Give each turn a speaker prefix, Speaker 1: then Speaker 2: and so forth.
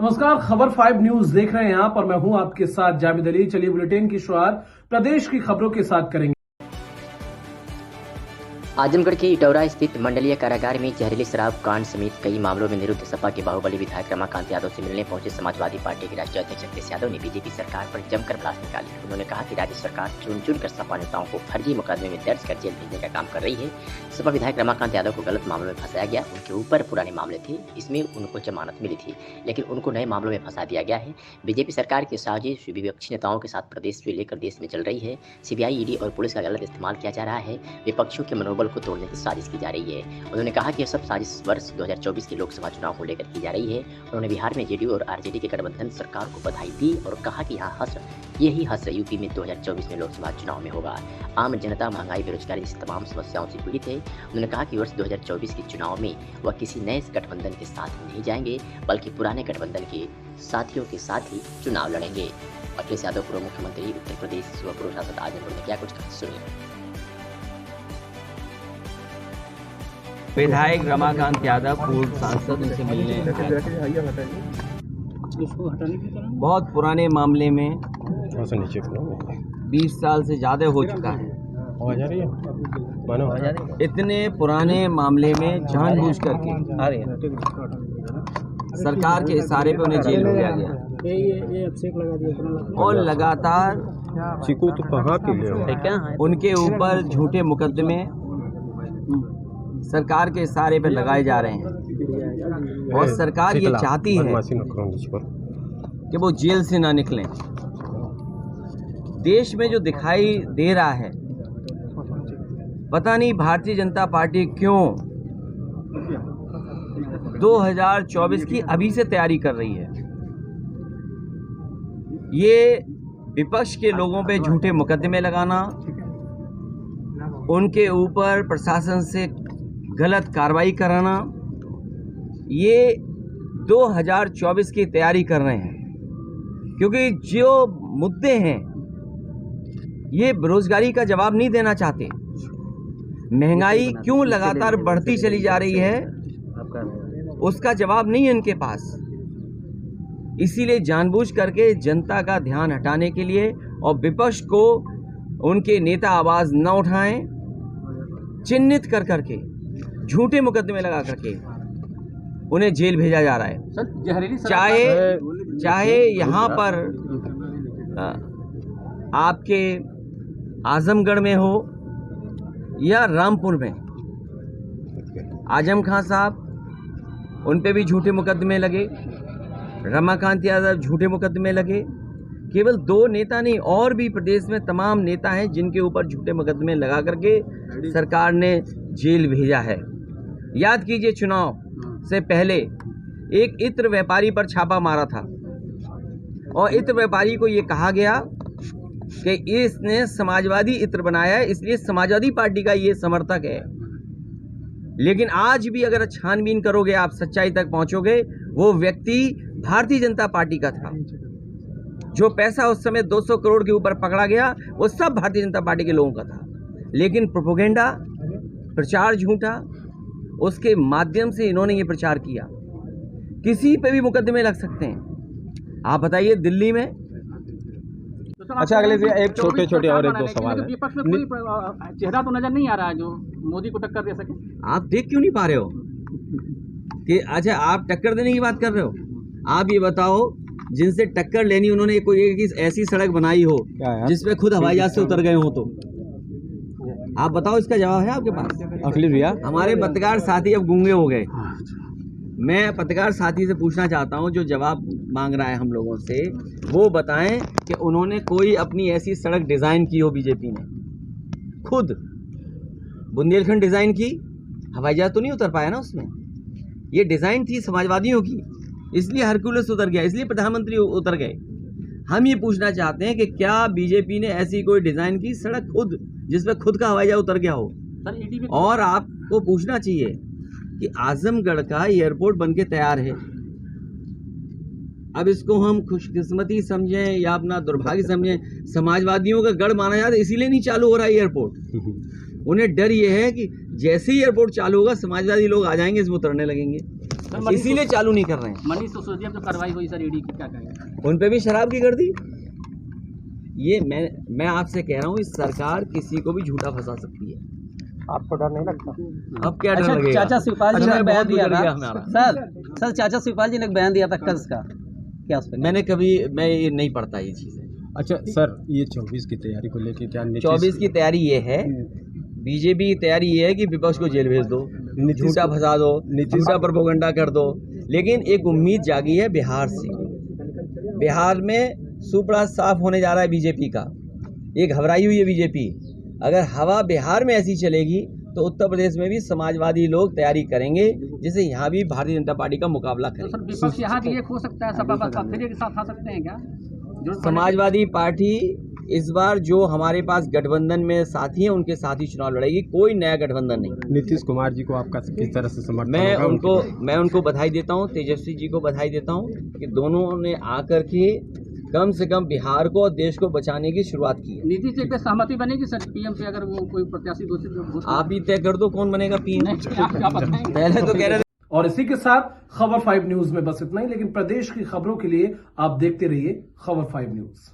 Speaker 1: नमस्कार, खबर 5 न्यूज देख रहे हैं यहाँ पर। मैं हूं आपके साथ जावेद अली। चलिए बुलेटिन की शुरुआत प्रदेश की खबरों के साथ करेंगे।
Speaker 2: आजमगढ़ के इटौरा स्थित मंडलीय कारागार में जहरीली शराब कांड समेत कई मामलों में निरुद्ध सपा के बाहुबली विधायक रमाकांत यादव से मिलने पहुंचे समाजवादी पार्टी के राष्ट्रीय अध्यक्ष अखिलेश यादव ने बीजेपी सरकार पर जमकर भड़ास निकाली। उन्होंने कहा कि राज्य सरकार चुन चुन कर सपा नेताओं को फर्जी मुकदमे में दर्ज कर जेल भेजने का काम कर रही है। सपा विधायक रमाकांत यादव को गलत मामलों में फंसाया गया। उनके ऊपर पुराने मामले थे, इसमें उनको जमानत मिली थी, लेकिन उनको नए मामलों में फंसा दिया गया है। बीजेपी सरकार की साजिश विपक्षी नेताओं के साथ प्रदेश से लेकर देश में चल रही है। सीबीआई, ईडी और पुलिस का गलत इस्तेमाल किया जा रहा है। विपक्षियों के मनोबल को तोड़ने की साजिश की जा रही है। उन्होंने कहा कि यह सब साजिश वर्ष 2024 के लोकसभा चुनाव को लेकर की जा रही है। उन्होंने बिहार में जेडीयू और आरजेडी के गठबंधन सरकार को बधाई दी और कहा कि यही हश्र यूपी में 2024 में लोकसभा चुनाव में होगा। आम जनता महंगाई, बेरोजगारी जैसी तमाम समस्याओं से पीड़ित है। उन्होंने कहा कि वर्ष 2024 के चुनाव में वह किसी नए गठबंधन के साथ नहीं जाएंगे, बल्कि पुराने गठबंधन के साथियों के साथ ही चुनाव लड़ेंगे। अखिलेश यादव पूर्व मुख्यमंत्री उत्तर प्रदेश व पूर्व सांसद आजमगढ़ ने क्या कुछ कहा, सुनिए।
Speaker 3: विधायक रमाकांत यादव पूर्व सांसद उनसे मिलने बहुत पुराने मामले में 20 साल से ज़्यादा हो चुका है। इतने पुराने मामले में जानबूझ करके सरकार के इशारे पे उन्हें जेल भेजा गया और लगातार उनके ऊपर झूठे मुकदमे सरकार के इशारे पे लगाए जा रहे हैं और सरकार ये चाहती है कि वो जेल से ना निकलें। देश में जो दिखाई दे रहा है, पता नहीं भारतीय जनता पार्टी क्यों 2024 की अभी से तैयारी कर रही है। ये विपक्ष के लोगों पे झूठे मुकदमे लगाना, उनके ऊपर प्रशासन से गलत कार्रवाई कराना, ये 2024 की तैयारी कर रहे हैं। क्योंकि जो मुद्दे हैं ये बेरोजगारी का जवाब नहीं देना चाहते। महंगाई क्यों लगातार बढ़ती चली जा रही है, उसका जवाब नहीं है इनके पास। इसीलिए जानबूझ करके जनता का ध्यान हटाने के लिए और विपक्ष को उनके नेता आवाज न उठाएं, चिन्हित कर करके झूठे मुकदमे लगा करके उन्हें जेल भेजा जा रहा है। चाहे यहाँ पर आपके आजमगढ़ में हो या रामपुर में। आजम खान साहब, उन पे भी झूठे मुकदमे लगे, रमाकांत यादव झूठे मुकदमे लगे। केवल 2 नेता नहीं, और भी प्रदेश में तमाम नेता हैं जिनके ऊपर झूठे मुकदमे लगा करके सरकार ने जेल भेजा है। याद कीजिए, चुनाव से पहले एक इत्र व्यापारी पर छापा मारा था और इत्र व्यापारी को ये कहा गया कि इसने समाजवादी इत्र बनाया है, इसलिए समाजवादी पार्टी का ये समर्थक है। लेकिन आज भी अगर छानबीन करोगे, आप सच्चाई तक पहुंचोगे, वो व्यक्ति भारतीय जनता पार्टी का था। जो पैसा उस समय 200 करोड़ के ऊपर पकड़ा गया, वो सब भारतीय जनता पार्टी के लोगों का था। लेकिन प्रोपेगेंडा, प्रचार झूठा, उसके माध्यम से इन्होंने ये प्रचार किया। किसी पे भी मुकदमे लग सकते हैं। आप बताइए, दिल्ली में।
Speaker 4: अच्छा, अगले से एक छोटे और 1-2 सवाल है।
Speaker 5: विपक्ष में कोई चेहरा तो नजर नहीं आ रहा है जो मोदी को टक्कर दे सके।
Speaker 3: आप देख क्यों नहीं पा रहे हो कि अच्छा, आप टक्कर देने की बात कर रहे हो? आप ये बताओ, जिनसे टक्कर लेनी उन्होंने कोई एक ऐसी सड़क बनाई हो जिसपे खुद हवाई जहाज से उतर गए हो, तो आप बताओ, इसका जवाब है आपके पास?
Speaker 4: अखिलेश भैया,
Speaker 3: हमारे पत्रकार साथी अब गूंगे हो गए। मैं पत्रकार साथी से पूछना चाहता हूं, जो जवाब मांग रहा है हम लोगों से, वो बताएं कि उन्होंने कोई अपनी ऐसी सड़क डिजाइन की हो बीजेपी ने खुद? बुंदेलखंड डिजाइन की, हवाई जहाज तो नहीं उतर पाया ना उसमें। ये डिजाइन थी समाजवादियों की, इसलिए हरकुलस उतर गया, इसलिए प्रधानमंत्री उतर गए। हम ये पूछना चाहते हैं कि क्या बीजेपी ने ऐसी कोई डिजाइन की सड़क खुद, जिसमें खुद का हवाई जहाज उतर गया हो? और आपको पूछना चाहिए कि आजमगढ़ का एयरपोर्ट बनके तैयार है। अब इसको हम खुशकिस्मती समझें या अपना दुर्भाग्य समझें, समाजवादियों का गढ़ माना जाता है, इसीलिए नहीं चालू हो रहा है एयरपोर्ट। उन्हें डर ये है कि जैसे ही एयरपोर्ट चालू होगा समाजवादी लोग आ जाएंगे, इसमें उतरने लगेंगे। इसीलिए चालू नहीं कर रहे हैं।
Speaker 5: मनीष सिसोदिया पे कार्रवाई हुई सर ईडी की, क्या कहेंगे?
Speaker 3: उन पे भी शराब की कर दी। ये मैं आपसे कह रहा हूँ, इस सरकार किसी को भी झूठा फंसा सकती है।
Speaker 4: आपको डर नहीं लगता?
Speaker 3: अब क्या डर
Speaker 6: अच्छा,
Speaker 3: लगेगा?
Speaker 6: चाचा शिवपाल जी ने बयान दिया था
Speaker 3: हमारा।
Speaker 6: सर चाचा शिवपाल जी ने एक बयान दिया था कर्ज का, क्या उस पर?
Speaker 3: मैं ये नहीं पढ़ता ये चीज़ें।
Speaker 4: अच्छा सर, ये 24 की तैयारी को लेके क्या
Speaker 3: 24 की तैयारी ये है, बीजेपी की तैयारी ये है कि विपक्ष को जेल भेज दो, झूठा फंसा दो, झूठा प्रोपेगेंडा कर दो। लेकिन एक उम्मीद जागी है बिहार से। बिहार में सुपड़ा साफ होने जा रहा है बीजेपी का। ये घबराई हुई है बीजेपी। अगर हवा बिहार में ऐसी चलेगी तो उत्तर प्रदेश में भी समाजवादी लोग तैयारी करेंगे, जिससे यहाँ भी भारतीय जनता पार्टी का मुकाबला
Speaker 5: तो सर
Speaker 3: करेंगे।
Speaker 5: विपक्ष यहाँ भी एक हो सकता है, सपा बसपा फिर एक साथ आ सकते हैं क्या?
Speaker 3: समाजवादी पार्टी इस बार जो हमारे पास गठबंधन में साथी हैं उनके साथ ही चुनाव लड़ेगी, कोई नया गठबंधन नहीं।
Speaker 4: नीतीश कुमार जी को आपका किस तरह से समर्थन
Speaker 3: मैं उनको बधाई देता हूं, तेजस्वी जी को बधाई देता हूं कि दोनों ने आकर के कम से कम बिहार को और देश को बचाने की शुरुआत की है।
Speaker 5: नीतीश जी पे सहमति बनेगी सर पीएम से, अगर वो कोई प्रत्याशी घोषित?
Speaker 3: आप ही तय कर दो कौन बनेगा पीएम।
Speaker 5: आप बताएंगे।
Speaker 3: पहले तो कह रहे
Speaker 1: और इसी के साथ खबर 5 न्यूज में बस इतना ही, लेकिन प्रदेश की खबरों के लिए आप देखते रहिए खबर 5 न्यूज।